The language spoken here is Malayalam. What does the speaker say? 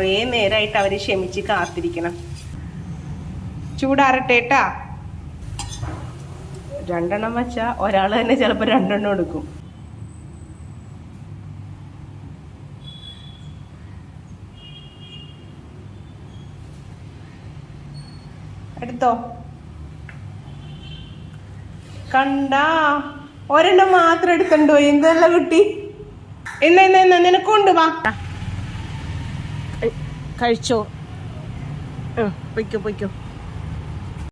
കുറേ നേരമായിട്ട് അവർ ക്ഷമിച്ച് കാത്തിരിക്കണം. ചൂടാറട്ടേട്ടാ. 2 എണ്ണം വെച്ചാൽ ഒരാൾ തന്നെ ചിലപ്പോൾ 2 എണ്ണം എടുക്കും. എടുത്തോ. കണ്ടാ, ഒരെണ്ണം മാത്രം എടുക്കണ്ടോ? എന്തല്ല കുട്ടി. എന്നാ നിനക്കൊണ്ട് വാ, കഴിച്ചോ. പൊയ്ക്കോ.